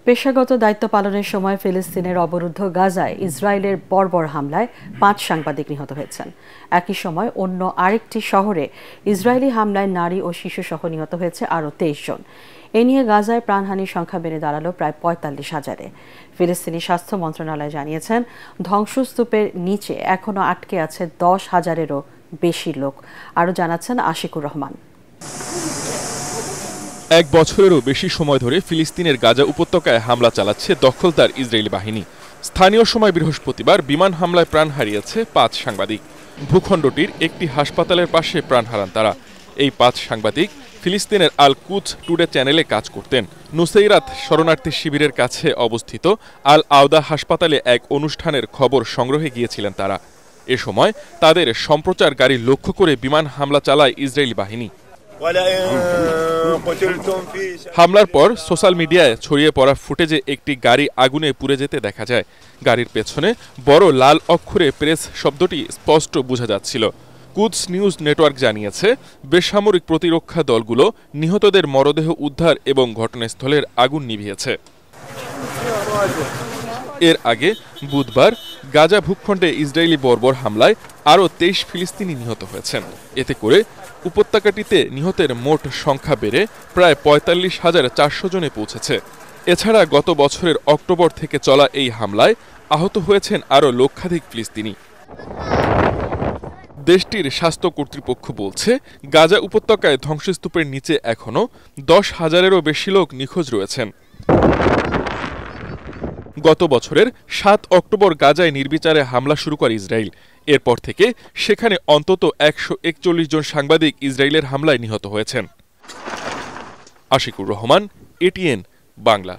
পেশাগত দায়িত্ব পালনের সময় ফিলিস্তিনের অবরুদ্ধ গাজায় ইসরায়েলের বর্বর হামলায় ৫ সাংবাদিক নিহত হয়েছেন। একই সময় অন্য আরেকটি শহরে ইসরায়েলি হামলায় নারী ও শিশুসহ নিহত হয়েছে আরও ২৩ জন। এ নিয়ে গাজায় প্রাণহানির সংখ্যা বেড়ে দাঁড়ালো প্রায় ৪৫,০০০-এ। ফিলিস্তিনি স্বাস্থ্য মন্ত্রণালয় জানিয়েছেন, ধ্বংসস্তূপের নিচে এখনও আটকে আছে ১০,০০০-এরও বেশি লোক। আরও জানাচ্ছেন আশিকুর রহমান। এক বছরেরও বেশি সময় ধরে ফিলিস্তিনের গাজা উপত্যকায় হামলা চালাচ্ছে দখলদার ইসরায়েলি বাহিনী। স্থানীয় সময় বৃহস্পতিবার বিমান হামলায় প্রাণ হারিয়েছে ৫ সাংবাদিক। ভূখণ্ডটির একটি হাসপাতালের পাশে প্রাণ হারান তারা। এই ৫ সাংবাদিক ফিলিস্তিনের আল কুদস টুডে চ্যানেলে কাজ করতেন। নুসেইরাত শরণার্থী শিবিরের কাছে অবস্থিত আল আওদা হাসপাতালে এক অনুষ্ঠানের খবর সংগ্রহে গিয়েছিলেন তারা। এ সময় তাদের সম্প্রচার গাড়ি লক্ষ্য করে বিমান হামলা চালায় ইসরায়েলি বাহিনী। হামলার পর সোশ্যাল মিডিয়ায় ছড়িয়ে পড়া ফুটেজে একটি গাড়ি আগুনে পুড়ে যেতে দেখা যায়। গাড়ির পেছনে বড় লাল অক্ষরে প্রেস শব্দটি স্পষ্ট বোঝা যাচ্ছিল। কুদস নিউজ নেটওয়ার্ক জানিয়েছে, বেসামরিক প্রতিরক্ষা দলগুলো নিহতদের মরদেহ উদ্ধার এবং ঘটনাস্থলের আগুন নিভিয়েছে। এর আগে বুধবার গাজা ভূখণ্ডে ইসরায়েলি বর্বর হামলায় আরও ২৩ ফিলিস্তিনি নিহত হয়েছেন। এতে করে উপত্যকাটিতে নিহতের মোট সংখ্যা বেড়ে প্রায় ৪৫,৪০০ জনে পৌঁছেছে। এছাড়া গত বছরের অক্টোবর থেকে চলা এই হামলায় আহত হয়েছেন আরও লক্ষাধিক ফিলিস্তিনি। দেশটির স্বাস্থ্য কর্তৃপক্ষ বলছে, গাজা উপত্যকায় ধ্বংসস্তূপের নিচে এখনও ১০,০০০-এরও বেশি লোক নিখোঁজ রয়েছেন। গত বছরের ৭ অক্টোবর গাজায় নির্বিচারে হামলা শুরু করে ইসরায়েল। এরপর থেকে সেখানে অন্তত ১৪১ জন সাংবাদিক ইসরায়েলের হামলায় নিহত হয়েছেন। আশিকুর রহমান, এটিএন বাংলা।